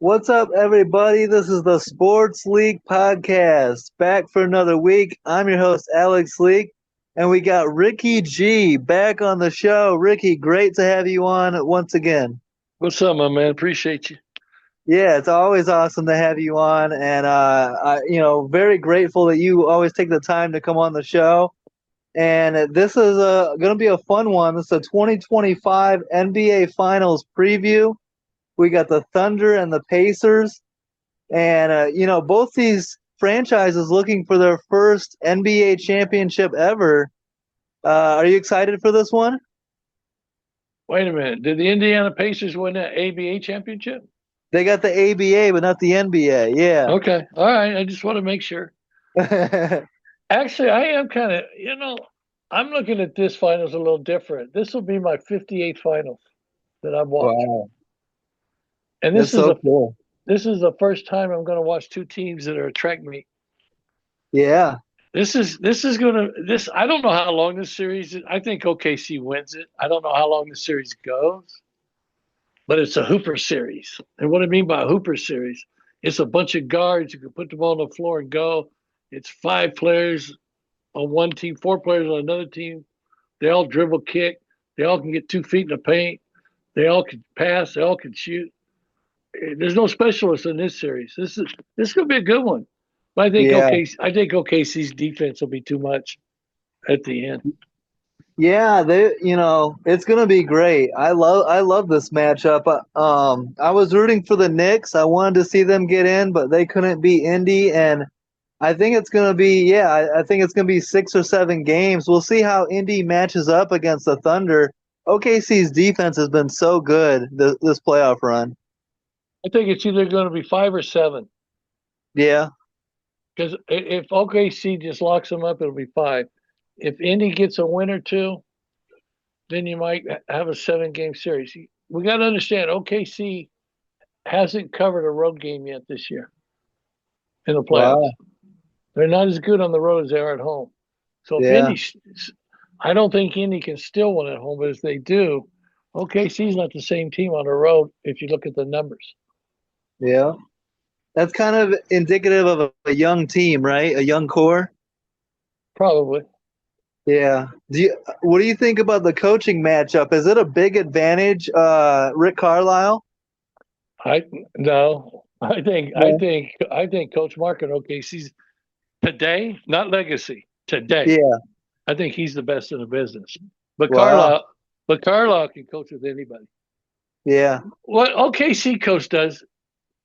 What's up, everybody? This is the Sports League Podcast. Back for another week. I'm your host, Alex Leak, and we got Ricky G back on the show. Ricky, great to have you on once again. What's up, my man? Appreciate you. Yeah, it's always awesome to have you on, and very grateful that you always take the time to come on the show. And this is going to be a fun one. This is a 2025 NBA Finals preview. We got the Thunder and the Pacers. And, both these franchises looking for their first NBA championship ever. Are you excited for this one? Wait a minute. Did the Indiana Pacers win that ABA championship? They got the ABA, but not the NBA. Yeah. Okay. All right. I just want to make sure. Actually, I am kind of, I'm looking at this finals a little different. This will be my 58th finals that I've watched. Wow. And That's so cool. this is the first time I'm going to watch two teams that are a track meet. Yeah. This is going to this I don't know how long this series is. I think OKC wins it. I don't know how long the series goes. But it's a Hooper series. And what I mean by a Hooper series, it's a bunch of guards. You can put the ball on the floor and go. It's five players on one team, four players on another team. They all dribble kick. They all can get 2 feet in the paint. They all can pass. They all can shoot. There's no specialists in this series. This could be a good one. But Yeah. I think OKC's defense will be too much at the end. Yeah, it's gonna be great. I love this matchup. I was rooting for the Knicks. I wanted to see them get in, but they couldn't beat Indy, and I think it's gonna be I think it's gonna be 6 or 7 games. We'll see how Indy matches up against the Thunder. OKC's defense has been so good this playoff run. I think it's either going to be 5 or 7. Yeah, Because if OKC just locks them up, it'll be 5. If Indy gets a win or two, then you might have a 7 game series. We got to understand OKC hasn't covered a road game yet this year in the playoffs. wow, They're not as good on the road as they are at home. So if yeah, Indy, I don't think Indy can still win at home, but if they do, OKC's not the same team on the road if you look at the numbers. yeah. That's kind of indicative of a young team, right? A young core. Probably. Yeah. What do you think about the coaching matchup? Is it a big advantage, Rick Carlisle? I no. Yeah. I think Coach Mark at OKC's today, not legacy, today. Yeah. I think he's the best in the business. But Wow. Carlisle can coach with anybody. Yeah. What OKC coach does,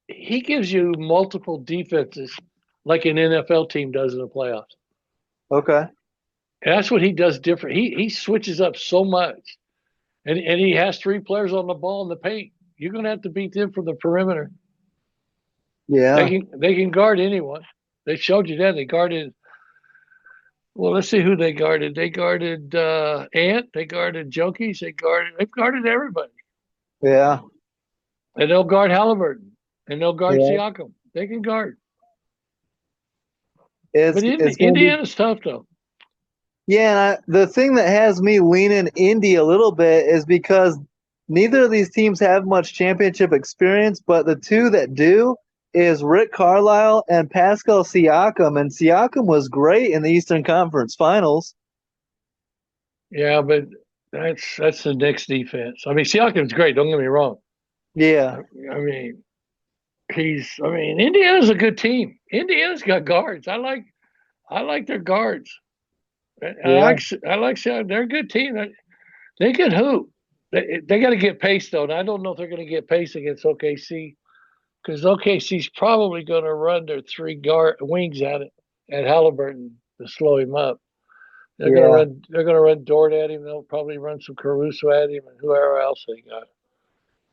he gives you multiple defenses like an NFL team does in the playoffs. Okay. And that's what he does different. He switches up so much. And he has 3 players on the ball in the paint. You're gonna have to beat them from the perimeter. Yeah. They can guard anyone. They showed you that. They guarded well, let's see who they guarded. They guarded Ant, they guarded Jokic, they've guarded everybody. Yeah. And they'll guard Halliburton. And they'll guard Yeah. Siakam. They can guard. But It's gonna be. Indiana's tough though. Yeah. The thing that has me leaning Indy a little bit is because neither of these teams have much championship experience, but the two that do is Rick Carlisle and Pascal Siakam, and Siakam was great in the Eastern Conference Finals. Yeah, but that's the Knicks defense. I mean, Siakam's great, don't get me wrong. Yeah. I mean, Indiana's a good team. Indiana's got guards. I like their guards. Yeah. I like Siakam. They're a good team. They can hoop. They got to get pace though. And I don't know if they're going to get pace against OKC because OKC's probably going to run their 3 guard wings at Halliburton to slow him up. They're going to Yeah. run. They're going to run Dort at him. They'll probably run some Caruso at him and whoever else they got.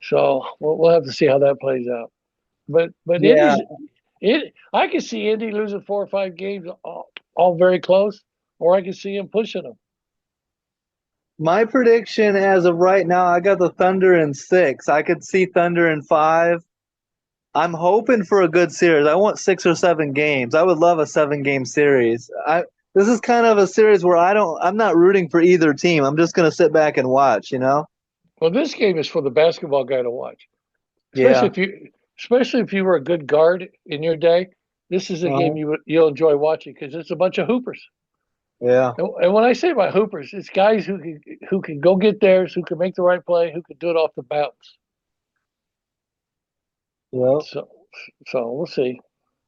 So we'll have to see how that plays out. But Yeah. Indy's it. I can see Indy losing 4 or 5 games, all very close, or I can see him pushing them. My prediction as of right now, I got the Thunder in 6. I could see Thunder in 5. I'm hoping for a good series. I want 6 or 7 games. I would love a 7 game series. This is kind of a series where I'm not rooting for either team. I'm just gonna sit back and watch, you know? Well, this game is for the basketball guy to watch, especially Yeah. if you especially if you were a good guard in your day. This is a game Uh-huh. you'll enjoy watching because it's a bunch of hoopers. Yeah. And when I say by hoopers, it's guys who can go get theirs, who can make the right play, who can do it off the bounce. Well, So so we'll see.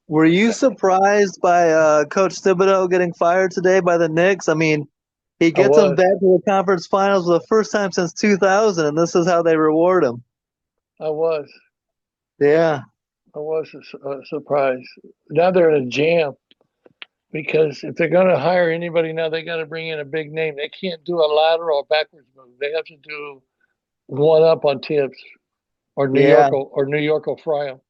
were you surprised by Coach Thibodeau getting fired today by the Knicks? I mean, he I gets them was back to the conference finals for the first time since 2000, and this is how they reward him. I was Yeah. I was surprised. Now they're in a jam because if they're going to hire anybody now, they got to bring in a big name. They can't do a lateral or backwards move. They have to do one up on Tibbs or New Yeah. York or New York will fry them.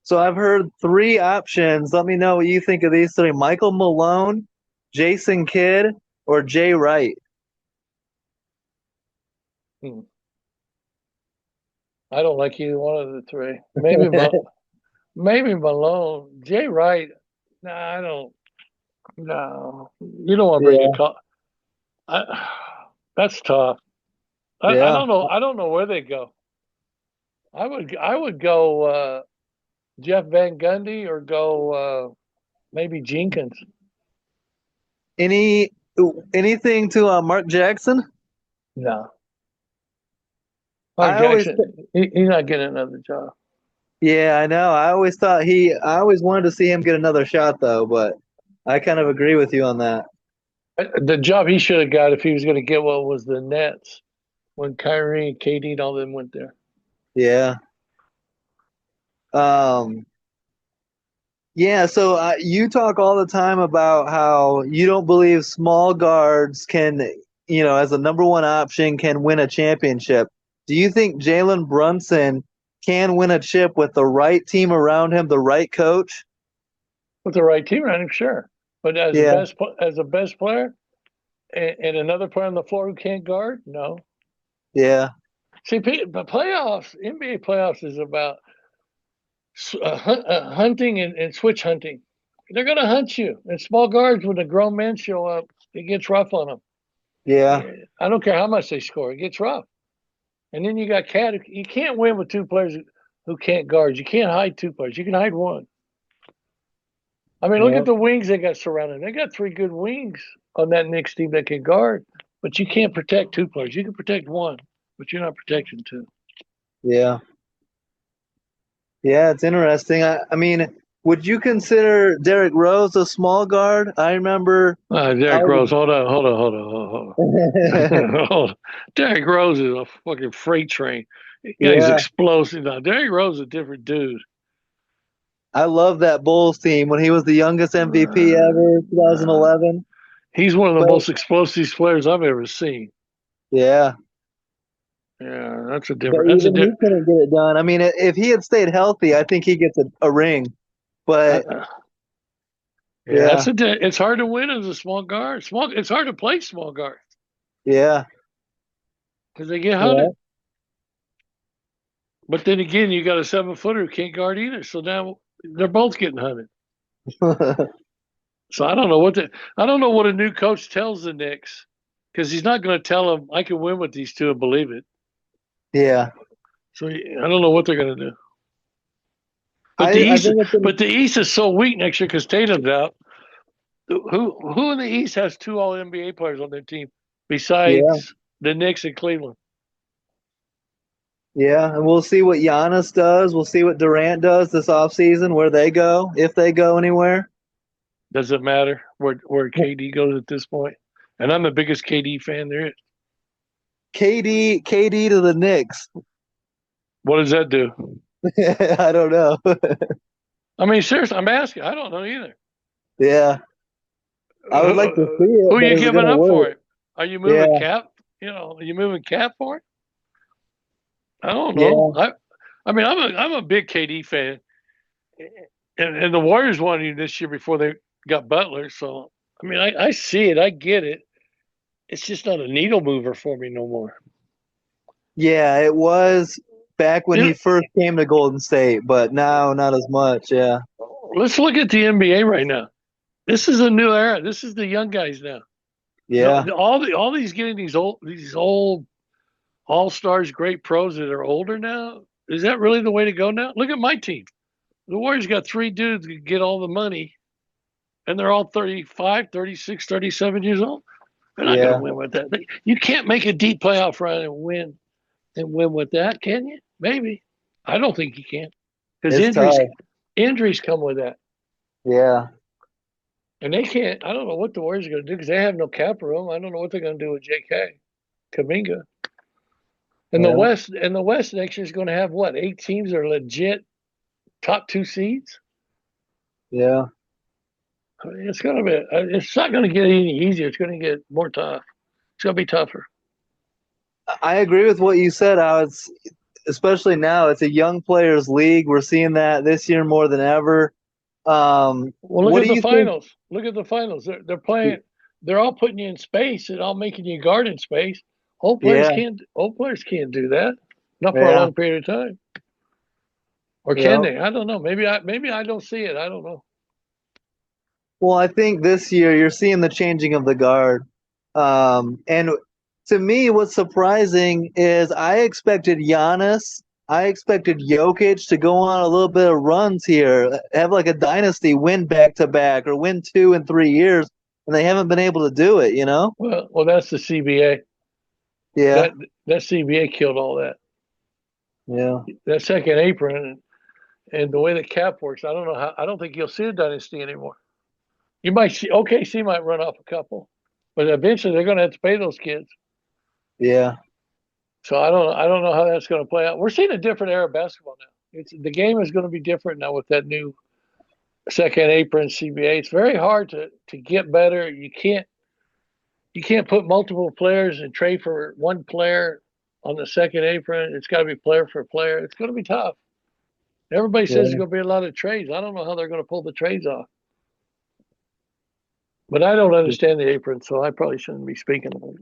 So I've heard three options. Let me know what you think of these three: Michael Malone, Jason Kidd, or Jay Wright. Hmm. I don't like either one of the three. Maybe Malone, Jay Wright. No, I don't. No, you don't want to bring a Yeah. call. That's tough. I Yeah. don't know. I don't know where they go. I would go Jeff Van Gundy or go maybe Jenkins. Any anything to Mark Jackson? No, Mark I always, Jackson. He's not getting another job. yeah, I know. I always wanted to see him get another shot though, but I kind of agree with you on that. The job he should have got if he was going to get what was the Nets when Kyrie and KD and all them went there. Yeah. Um. Yeah. So you talk all the time about how you don't believe small guards can, as a number one option, can win a championship. Do you think Jalen Brunson can win a chip with the right team around him, the right coach? With the right team around him, sure. But Yeah. as a best player and another player on the floor who can't guard, no. Yeah. See, the playoffs, NBA playoffs is about hunting and switch hunting. They're going to hunt you. And small guards, when the grown men show up, it gets rough on them. Yeah. I don't care how much they score, it gets rough. And then you got Cat. You can't win with two players who can't guard. You can't hide two players. You can hide one. I mean, look Yeah. at the wings they got surrounded. They got three good wings on that Knicks team that can guard, but you can't protect two players. You can protect one, but you're not protecting two. Yeah. Yeah, it's interesting. I mean, would you consider Derrick Rose a small guard? I remember I Derrick was Rose, hold on. Hold on. Derrick Rose is a fucking freight train. Yeah, he's yeah, explosive. Now, Derrick Rose is a different dude. I love that Bulls team when he was the youngest MVP ever, Uh, 2011. he's one of the But most explosive players I've ever seen. yeah, Yeah, that's a but different. That's a even he different. couldn't get it done. I mean, if he had stayed healthy, I think he gets a ring. But Yeah, yeah, it's hard to win as a small guard. It's hard to play small guard yeah, because they get yeah, hunted. But then again, you got a 7 footer who can't guard either. So now they're both getting hunted. So I don't know what a new coach tells the Knicks because he's not going to tell them I can win with these two and believe it. yeah. So I don't know what they're going to do. But I think the East is so weak next year because Tatum's out. Who in the East has two All NBA players on their team yeah, besides the Knicks and Cleveland? yeah, and we'll see what Giannis does. We'll see what Durant does this offseason, where they go, if they go anywhere. Does it matter where KD goes at this point? And I'm the biggest KD fan there is. KD to the Knicks. What does that do? I don't know. I mean, seriously, I'm asking. I don't know either. Yeah, I would like to see Who it, are but you is it giving gonna up for work? it? Are you moving Yeah, Cap? Are you moving Cap for it? I don't know. yeah, I mean, I'm a big KD fan, and the Warriors wanted him this year before they got Butler. So I mean, I see it. I get it. It's just not a needle mover for me no more. yeah. It was back when You he first came to Golden State, but now not as much. Yeah, Let's look at the NBA right now. This is a new era. This is the young guys now. No, yeah, all these getting these old all stars, great pros that are older now. Is that really the way to go now? Look at my team. The Warriors got three dudes that get all the money, and they're all 35, 36, 37 years old. They're not going to Yeah, win with that. You can't make a deep playoff run and win with that, can you? Maybe. I don't think you can because it's tough. injuries come with that, Yeah, and they can't. I don't know what the Warriors are going to do because they have no cap room. I don't know what they're going to do with J.K. Kaminga. yeah, And the West next year is going to have what, 8 teams that are legit top two seeds. yeah. I mean, it's going to be. It's not going to get any easier. It's going to get more tough. It's going to be tougher. I agree with what you said. How it's especially now. It's a young players' league. We're seeing that this year more than ever. Well, look What at do the you think? finals. Look at the finals. They're playing. They're all putting you in space and all making you guard in space. Old players Yeah, can't. Old players can't do that. Not for a yeah, long period of time. Or can yeah. they? I don't know. Maybe I don't see it. I don't know. Well, I think this year you're seeing the changing of the guard. And to me, what's surprising is I expected Jokic to go on a little bit of runs here, have like a dynasty, win back to back, or win 2 in 3 years, and they haven't been able to do it. Well, that's the CBA. Yeah, That that CBA killed all that. yeah, That second apron and the way the cap works. I don't know how. I don't think you'll see a dynasty anymore. You might see OKC might run off a couple, but eventually they're going to have to pay those kids. yeah, So I don't know how that's going to play out. We're seeing a different era of basketball now. The game is going to be different now with that new second apron CBA. It's very hard to get better. You can't put multiple players and trade for one player on the second apron. It's got to be player for player. It's going to be tough. Everybody says there's yeah. going to be a lot of trades. I don't know how they're going to pull the trades off. But I don't understand the apron, so I probably shouldn't be speaking of it.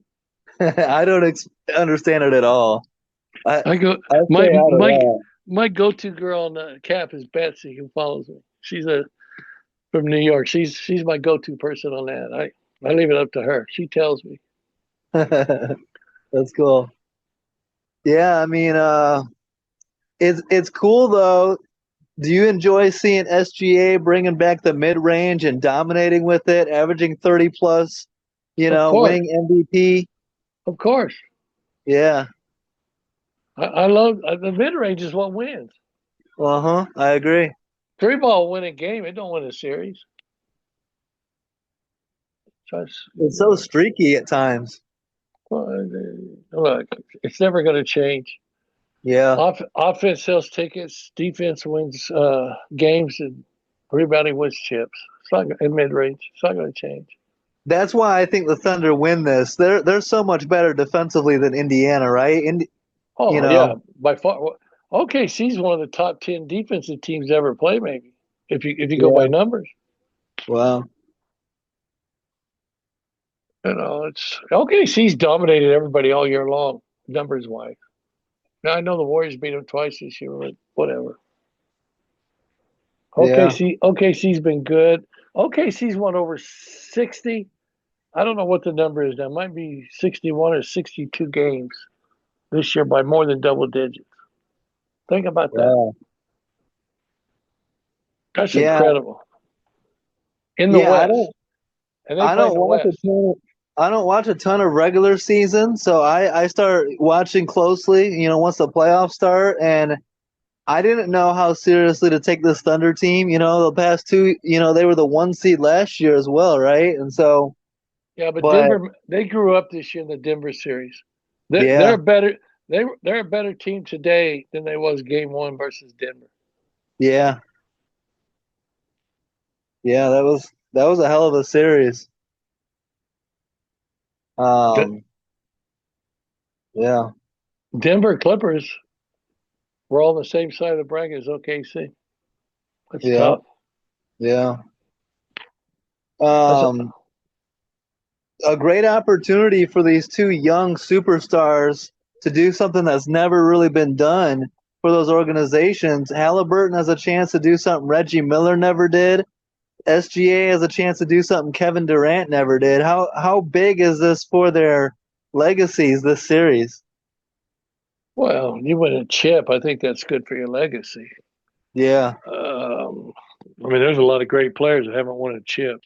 I don't understand it at all. I I go I my stay out of my that. my go-to girl on the cap is Betsy, who follows me. She's from New York. She's my go-to person on that. I leave it up to her. She tells me. That's cool. Yeah, I mean, it's cool though. Do you enjoy seeing SGA bringing back the mid range and dominating with it, averaging 30 plus, Of course, winning MVP? of course. Yeah. I love the mid-range is what wins. Uh-huh. I agree. Three ball win a game. It don't win a series. Just, It's so streaky at times. well, look, it's never going to change. Yeah. Offense sells tickets. Defense wins games, and rebounding wins chips. It's not in mid range. It's not going to change. That's why I think the Thunder win this. They're so much better defensively than Indiana, right? You Oh yeah, know, by far. OKC's one of the top 10 defensive teams ever play. Maybe if you go by yeah. numbers, Well, it's OKC's dominated everybody all year long, numbers wise. Now I know the Warriors beat them twice this year, but whatever. yeah. OKC's been good. OKC's won over 60. I don't know what the number is now. It might be 61 or 62 games this year by more than double digits. Think about that. Wow. That's Yeah. incredible. In the Yeah, West. And they I play in don't the watch a West. ton. I don't watch a ton of regular season, so I start watching closely. Once the playoffs start, and I didn't know how seriously to take this Thunder team. The past two, they were the 1 seed last year as well, right? And so, Yeah, but but Denver, they grew up this year in the Denver series. They're yeah, a better they're a better team today than they was game one versus Denver. yeah, yeah, that was a hell of a series. The Um, yeah, Denver Clippers were all on the same side of the bracket as OKC. That's yeah, tough. yeah. That's Um, a great opportunity for these two young superstars to do something that's never really been done for those organizations. Halliburton has a chance to do something Reggie Miller never did. SGA has a chance to do something Kevin Durant never did. How big is this for their legacies, this series? Well, you win a chip. I think that's good for your legacy. Yeah. I mean, there's a lot of great players that haven't won a chip,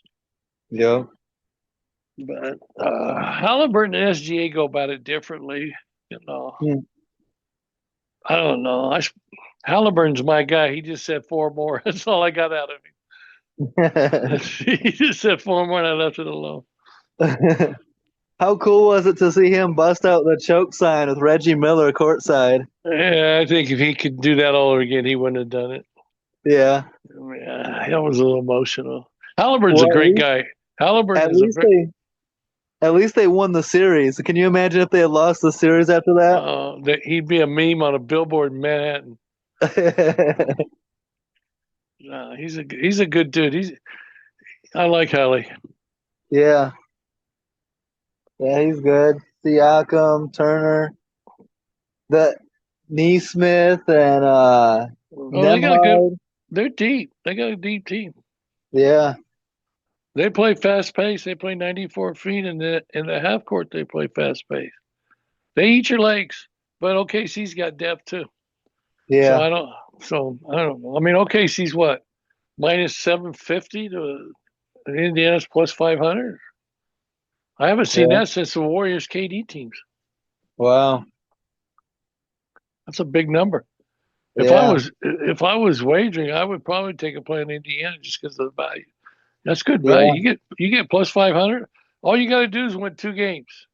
Yeah. but Halliburton and SGA go about it differently. You know, Hmm. I don't know. Halliburton's my guy. He just said four more. That's all I got out of him. He just said four more, and I left it alone. How cool was it to see him bust out the choke sign with Reggie Miller courtside? Yeah, I think if he could do that all over again, he wouldn't have done it. Yeah. Yeah, that was a little emotional. Halliburton's a Well, great guy. Halliburton at is a least very they at least they won the series. Can you imagine if they had lost the series after that? that he'd be a meme on a billboard in Manhattan. He's a good dude. I like Hallie. Yeah. Yeah, he's good. Siakam, Turner, the Neesmith, and Oh, they got a good. Nemhard. They're deep. They got a deep team. Yeah. They play fast pace. They play 94 feet in the half court. They play fast pace. They eat your legs, but OKC's got depth too. So Yeah. I don't. So I don't know. I mean, OKC's what minus 750 to Indiana's plus 500. I haven't seen Yeah. that since the Warriors KD teams. Wow. That's a big number. Yeah. If I was wagering, I would probably take a play in Indiana just because of the value. That's good value. Yeah. You get plus 500. All you got to do is win two games.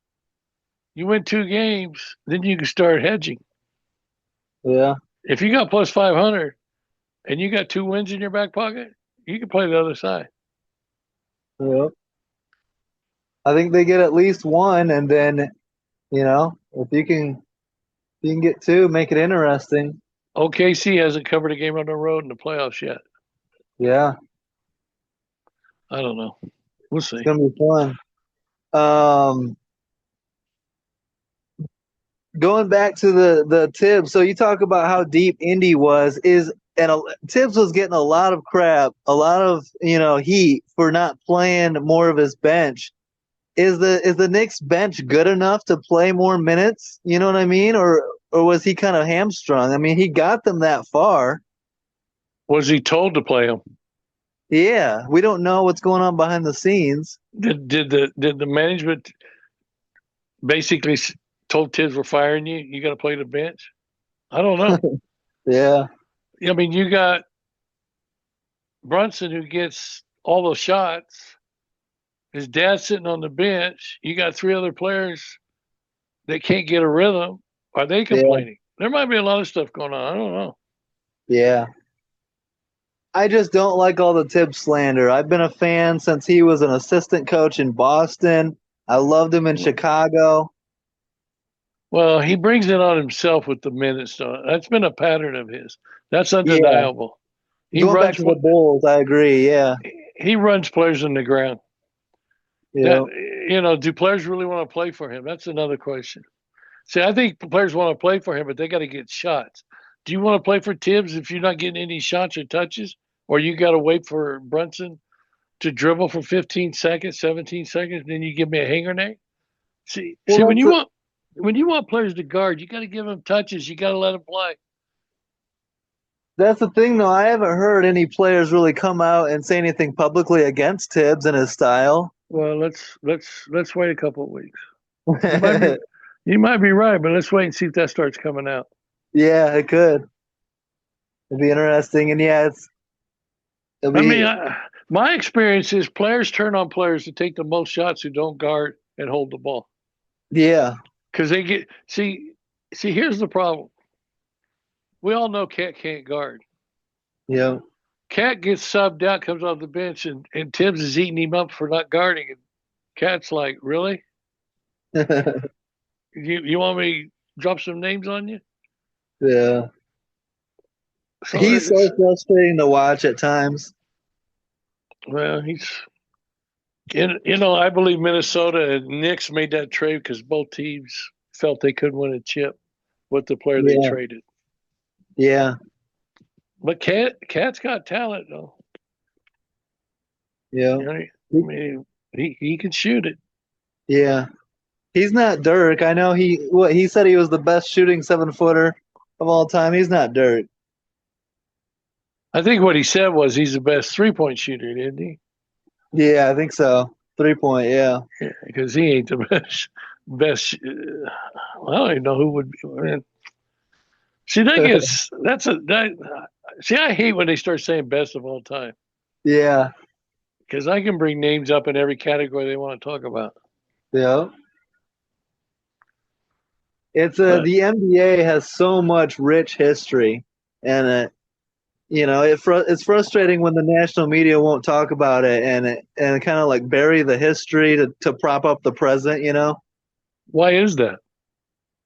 You win two games, then you can start hedging. Yeah. If you got plus 500 and you got two wins in your back pocket, you can play the other side. Yeah. I think they get at least one, and then if you can get two, make it interesting. OKC hasn't covered a game on the road in the playoffs yet. Yeah. I don't know. We'll It's see. gonna be fun. Um, Going back to the Tibbs, so you talk about how deep Indy was, Tibbs was getting a lot of crap, a lot of heat for not playing more of his bench. Is the Knicks bench good enough to play more minutes? You know what I mean, or was he kind of hamstrung? I mean, he got them that far. Was he told to play him? Yeah, we don't know what's going on behind the scenes. Did the management basically told Tibbs we're firing you? You got to play the bench. I don't know. Yeah, I mean, you got Brunson who gets all those shots. His dad's sitting on the bench. You got three other players that can't get a rhythm. Are they yeah, complaining? There might be a lot of stuff going on. I don't know. yeah. I just don't like all the Tibbs slander. I've been a fan since he was an assistant coach in Boston. I loved him in Chicago. Well, he brings it on himself with the minutes. Though. That's been a pattern of his. That's Yeah, undeniable. He going back runs. to the Bulls, I agree. Yeah, He runs players in the ground. yeah, That do players really want to play for him? That's another question. See, I think players want to play for him, but they got to get shots. Do you want to play for Tibbs if you're not getting any shots or touches, or you got to wait for Brunson to dribble for 15 seconds, 17 seconds, then you give me a hanger name? See, Well, when you want players to guard, you got to give them touches. You got to let them play. that's the thing, though. I haven't heard any players really come out and say anything publicly against Tibbs and his style. Well, let's wait a couple of weeks. You might be you might be right, but let's wait and see if that starts coming out. Yeah, it could. It'd be interesting, and yeah, it'll I mean, be my experience is players turn on players to take the most shots who don't guard and hold the ball yeah, because they get see. Here's the problem. We all know Cat can't guard. yeah, Cat gets subbed out, comes off the bench, and Tibbs is eating him up for not guarding. And Cat's like, really? You want me to drop some names on you? yeah. So He's so frustrating to watch at times. well, I believe Minnesota and Knicks made that trade because both teams felt they couldn't win a chip with the player they Yeah, traded. yeah, But Cat's got talent though. yeah, I mean, he can shoot it. yeah. He's not Dirk. I know he said he was the best shooting 7-footer of all time. He's not Dirk. I think what he said was he's the best 3-point shooter, didn't he? Yeah, I think so. 3-point, yeah. Yeah, because he ain't the best. Best. I don't even know who would be. Man. See, that gets that's a that. See, I hate when they start saying best of all time Yeah, because I can bring names up in every category they want to talk about. yeah. It's But the NBA has so much rich history, and it's frustrating when the national media won't talk about it and kind of like bury the history to prop up the present. why is that?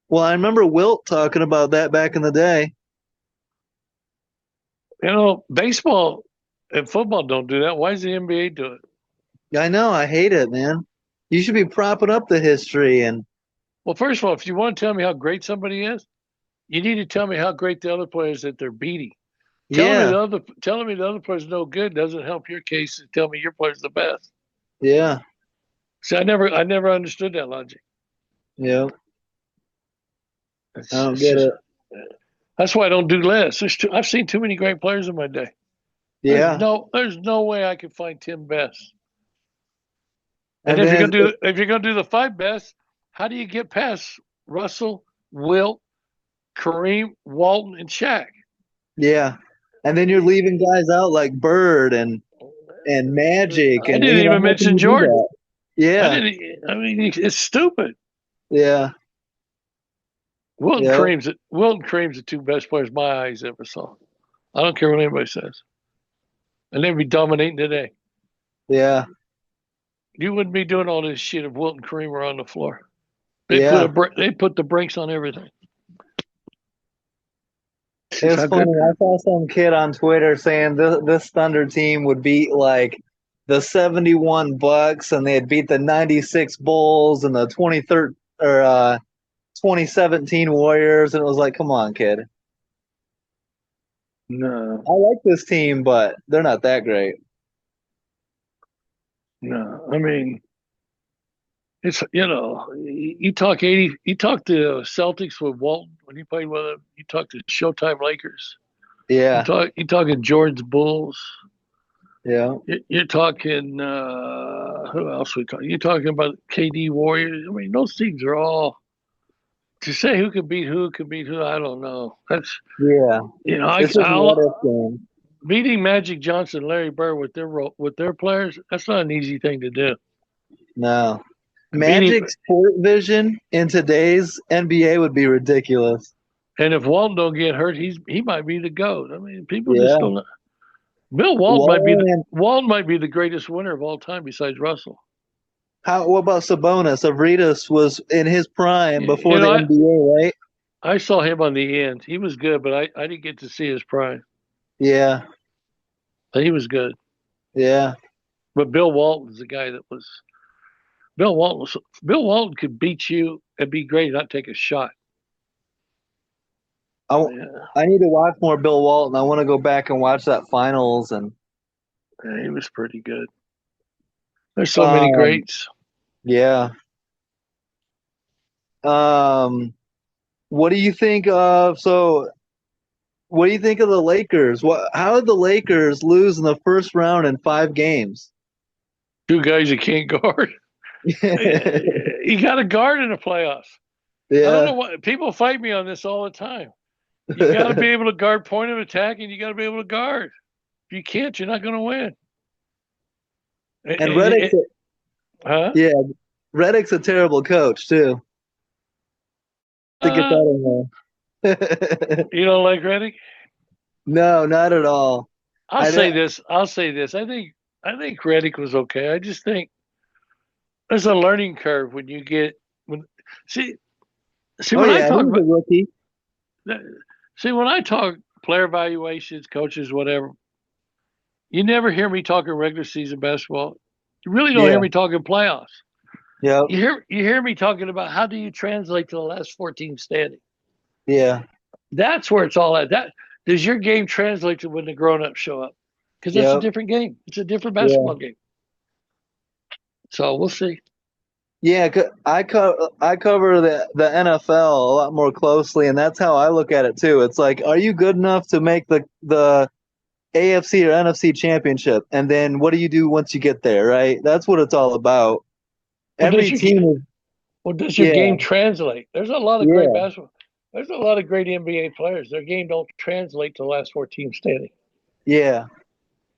Well, I remember Wilt talking about that back in the day. Baseball and football don't do that. Why does the NBA do it? I know, I hate it, man. You should be propping up the history and Well, first of all, if you want to tell me how great somebody is, you need to tell me how great the other players that they're beating. yeah, Telling me the other player's no good doesn't help your case to tell me your player's the best. yeah, See, I never understood that logic. yeah. I don't It's get just it. that's why I don't do lists. I've seen too many great players in my day. Yeah, There's no way I can find Tim Best. And and then if you're gonna do the 5 best, how do you get past Russell, Wilt, Kareem, Walton, and Shaq? yeah, and then you're leaving guys out like Bird and Magic, I and didn't even how can mention you do Jordan. that? Yeah, I mean, it's stupid. yeah, yeah, Wilt and Kareem's the 2 best players my eyes ever saw. I don't care what anybody says, and they'd be dominating today. yeah, You wouldn't be doing all this shit if Wilt and Kareem were on the floor. yeah. They put the brakes on everything. This is It's how funny. good. I saw some kid on Twitter saying this Thunder team would beat like the 71 Bucks and they'd beat the 96 Bulls and the 2017 Warriors. And it was like, come on, kid. No, I like this team, but they're not that great. no. I mean, it's you talk 80. You talk to Celtics with Walton when he played with them. You talk to Showtime Lakers. Yeah, You talking Jordan's Bulls. yeah, You're talking who else we talking? You're talking about KD Warriors. I mean, those teams are all to say who could beat who. I don't know. That's yeah. It's just what I'll if game. beating Magic Johnson, Larry Bird with their players. That's not an easy thing to do. No. Beating Magic Sport Vision in today's NBA would be ridiculous. and if Walton don't get hurt, he might be the GOAT. I mean, people just Yeah. don't know. Bill Walton might be Wallen. Walton might be the greatest winner of all time besides Russell. What about Sabonis? Avritas was in his prime before You the know, NBA, right? I saw him on the end. He was good, but I didn't get to see his prime. Yeah, But he was good. yeah. But Bill Walton's the guy that was Bill Walton could beat you and be great and not take a shot. I, Yeah, I need to watch more Bill Walton. I want to go back and watch that finals and he was pretty good. There's so many um greats. yeah. Um what do you think of what do you think of the Lakers? How did the Lakers lose in the first round in 5 games? 2 guys you can't guard. You got to guard in the playoffs. I don't know Yeah. what people fight me on this all the time. You got to be able to guard point of attack, and you got to be able to guard. If you can't, you're not going to win. And Reddick's Huh? yeah, Reddick's a terrible coach too. To get Uh, that in there. you don't like Redick? No, not at all. I'll I say don't, this. I think Redick was okay. I just think there's a learning curve when you get when see see oh when I yeah, he talk was a about rookie. see when I talk player evaluations, coaches, whatever. You never hear me talking regular season basketball. You really don't hear Yeah. me talking playoffs. Yep. You hear me talking about how do you translate to the last 14 standing. Yeah. That's where it's all at. That does your game translate to when the grown ups show up? Because that's a Yep. different game. It's a different Yeah. basketball game. So we'll see. Yeah, I cover the NFL a lot more closely, and that's how I look at it too. It's like, are you good enough to make the AFC or NFC championship? And then what do you do once you get there, right? That's what it's all about. Well, does Every your team is, well does your yeah, game translate? There's a lot of great yeah, basketball. There's a lot of great NBA players. Their game don't translate to the last four teams standing. yeah,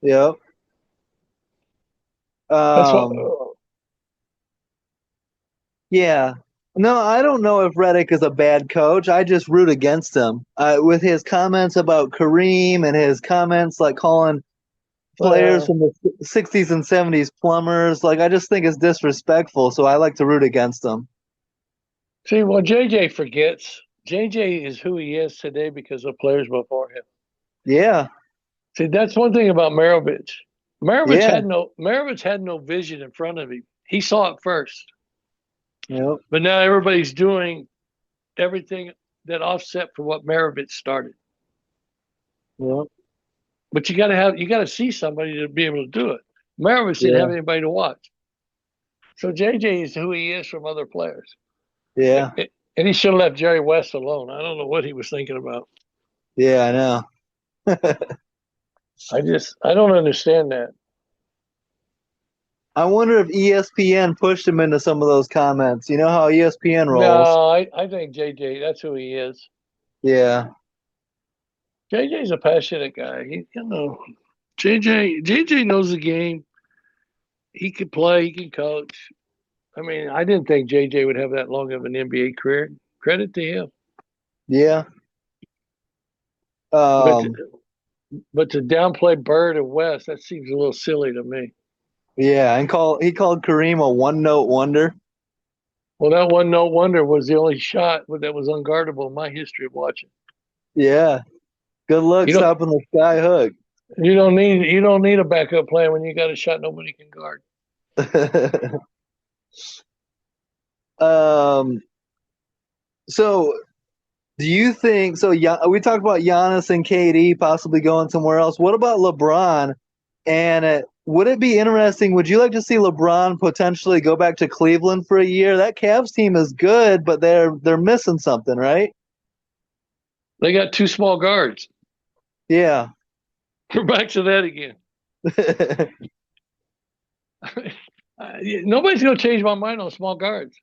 yep. That's what. Yeah. No, I don't know if Reddick is a bad coach. I just root against him. With his comments about Kareem and his comments like calling players Well, from the 60s and 70s plumbers, like I just think it's disrespectful, so I like to root against him. see, what JJ forgets, JJ is who he is today because of players before him. Yeah. See, that's one thing about Marovich. Yeah. Marovich had no vision in front of him. He saw it first, Yep. but now everybody's doing everything that offset for what Maravich started. Yep. But you got to see somebody to be able to do it. Maravich didn't Yeah. have anybody to watch, so JJ is who he is from other players. Yeah. And he should have left Jerry West alone. I don't know what he was thinking about. Yeah, I know. I don't understand that. I wonder if ESPN pushed him into some of those comments. You know how ESPN rolls. No, I think JJ, that's who he is. Yeah. JJ's a passionate guy. JJ knows the game. He can play. He can coach. I mean, I didn't think JJ would have that long of an NBA career. Credit to him. Yeah. But Um, but to downplay Bird and West, that seems a little silly to me. yeah, and he called Kareem a one note wonder. Well, that one no wonder was the only shot that was unguardable in my history of watching. Yeah. Good luck You don't stopping the sky hook. you don't need a backup plan when you got a shot nobody can guard. um, so do you think so? Yeah, we talked about Giannis and KD possibly going somewhere else. What about LeBron? And would it be interesting? Would you like to see LeBron potentially go back to Cleveland for a year? That Cavs team is good, but they're missing something, right? They got two small guards. Yeah. We're back to that again. Nobody's going to change my mind on small guards.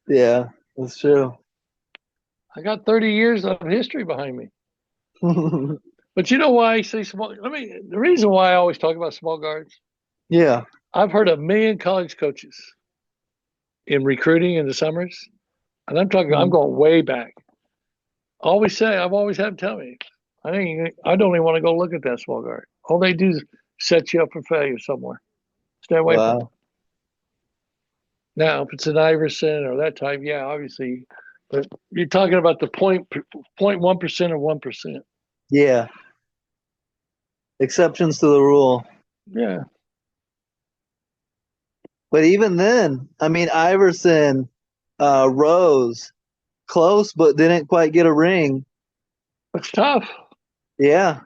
Yeah, that's true. I got 30 years of history behind me. But you know why I say small? The reason why I always talk about small guards, Yeah. I've heard a million college coaches in recruiting in the summers, and I'm going way back. I've always had them tell me, I don't even want to go look at that small guard. All they do is set you up for failure somewhere. Stay away from them. Wow. Now, if it's an Iverson or that type, yeah, obviously, but you're talking about the 0.1% of 1%. Yeah. Exceptions to the rule. Yeah, But even then, I mean, Iverson, Rose, close, but didn't quite get a ring. it's tough. Yeah.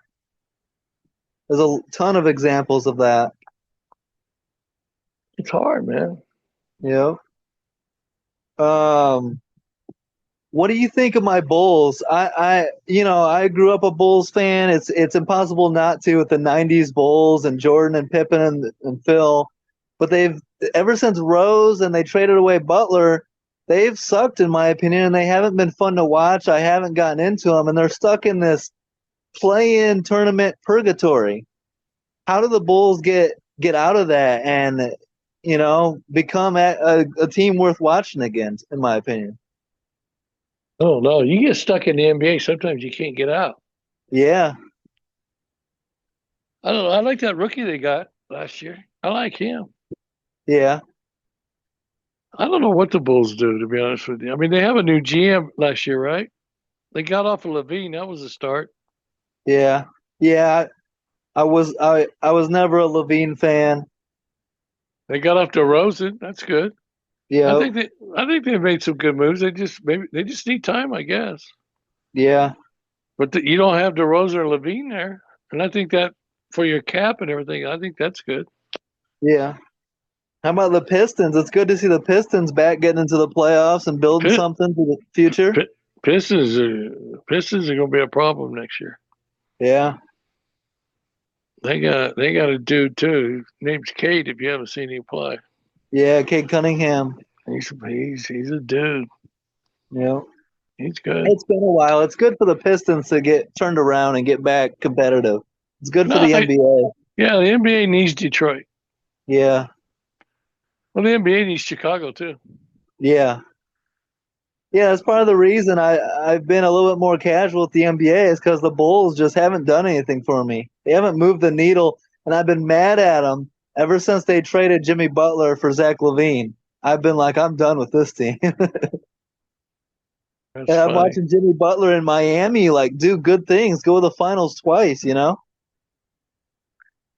There's a ton of examples of that. It's hard, man. You know? What do you think of my Bulls? I grew up a Bulls fan. It's impossible not to with the '90s Bulls and Jordan and Pippen and Phil, but they've ever since Rose and they traded away Butler, they've sucked in my opinion, and they haven't been fun to watch. I haven't gotten into them, and they're stuck in this play-in tournament purgatory. How do the Bulls get out of that and become a team worth watching again? In my opinion, Oh no, you get stuck in the NBA. Sometimes you can't get out. yeah. I don't know. I like that rookie they got last year. I like him. Yeah, I don't know what the Bulls do, to be honest with you. I mean, they have a new GM last year, right? They got off of Levine. That was a start. yeah, yeah. I was never a Levine fan. They got off to Rosen. That's good. I Yeah, think they I think they made some good moves. They just need time, I guess. yeah, But you don't have DeRozan or Levine there, and I think that for your cap and everything, I think that's good. yeah. How about the Pistons? It's good to see the Pistons back getting into the playoffs and building Pi- something for the future. Pi- Pistons are going to be a problem next year. Yeah. They got a dude too. His name's Cade. If you haven't seen him play, Yeah, Kate Cunningham. he's a dude. Yeah. He's good. It's been a while. It's good for the Pistons to get turned around and get back competitive. It's good for No, the NBA. yeah, the NBA needs Detroit. Yeah. Well, the NBA needs Chicago too. Yeah. Yeah, that's part of the reason I've been a little bit more casual with the NBA is because the Bulls just haven't done anything for me. They haven't moved the needle, and I've been mad at them ever since they traded Jimmy Butler for Zach LaVine. I've been like, I'm done with this team. That's And I'm funny. watching Jimmy Butler in Miami like do good things, go to the finals twice, you know?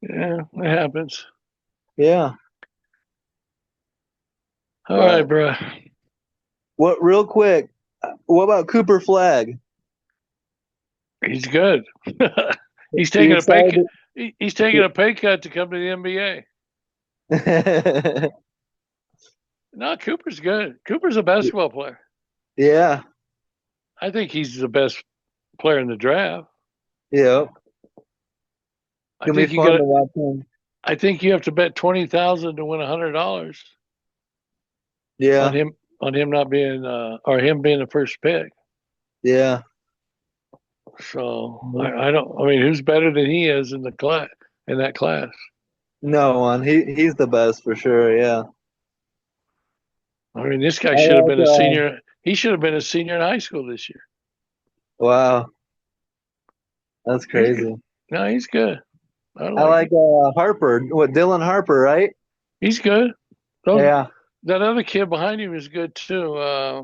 Yeah, it happens. Yeah. All right, But bro. what real quick, what about Cooper Flag? He's good. He's You taking a pay cut. excited? He's taking a pay cut to come to the NBA. No, Cooper's good. Cooper's a basketball player. Yeah. I think he's the best player in the draft. Yeah. I Gonna be think you fun got. to watch him. I think you have to bet $20,000 to win $100 Yeah. on him not being or him being the first pick. Yeah. So I don't. I mean, who's better than he is in the class in that class? No one. He's the best for sure. Yeah. I mean, this guy I should have like. been a senior. He should have been a senior in high school this year. Wow. That's He's good. crazy. No, he's good. I I like like him. Harper. What Dylan Harper, right? He's good. Those, Yeah. that other kid behind him is good too. I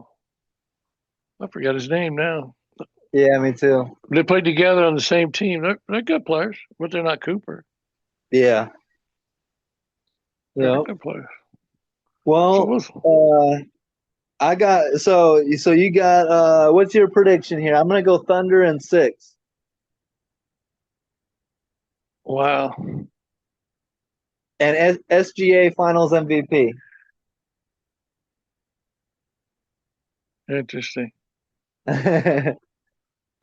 forgot his name now. Yeah. Me too. They played together on the same team. They're good players, but they're not Cooper. Yeah. They're Yeah. good players. So Well, I got so you got what's your prediction here? I'm gonna go Thunder in 6. wow, And SGA Finals MVP. interesting. Yeah.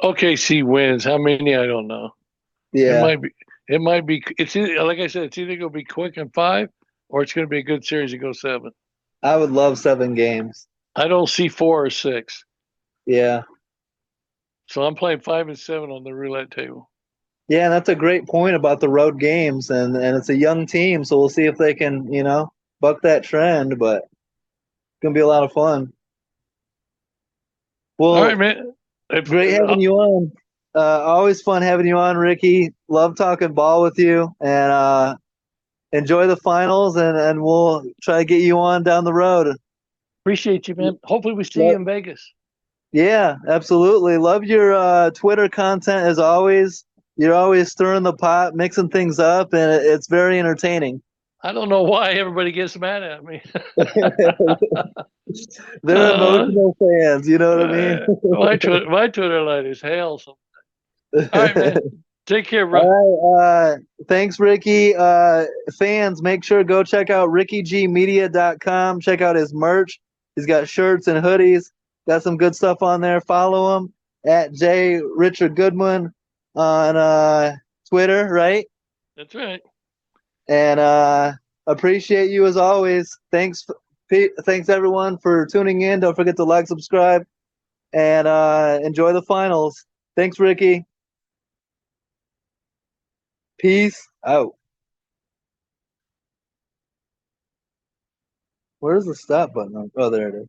OKC wins. How many? I don't know. It might be. It might be. It's either, like I said. It's either going to be quick in 5, or it's going to be a good series and go 7. I would love 7 games. I don't see 4 or 6. Yeah. So I'm playing 5 and 7 on the roulette table. Yeah, and that's a great point about the road games and it's a young team, so we'll see if they can, buck that trend, but it's gonna be a lot of fun. All right, Well, man. If great having you on. Always fun having you on, Ricky. Love talking ball with you and enjoy the finals and we'll try to get you on down the road. appreciate you, man. Hopefully, we see Yeah, you in Vegas. yeah, absolutely. Love your Twitter content as always. You're always stirring the pot, mixing things up, and it's very entertaining. I don't know why everybody gets mad at me. They're uh, emotional fans, you know what I mean? my Twitter line is hell. All right, man. Take care, bro. All right. Thanks, Ricky. Fans, make sure to go check out rickygmedia.com. Check out his merch. He's got shirts and hoodies. Got some good stuff on there. Follow him at J Richard Goodman on Twitter, right? That's right. And appreciate you as always. Thanks everyone for tuning in. Don't forget to like, subscribe, and enjoy the finals. Thanks, Ricky. Peace out. Where's the stop button? Oh, there it is.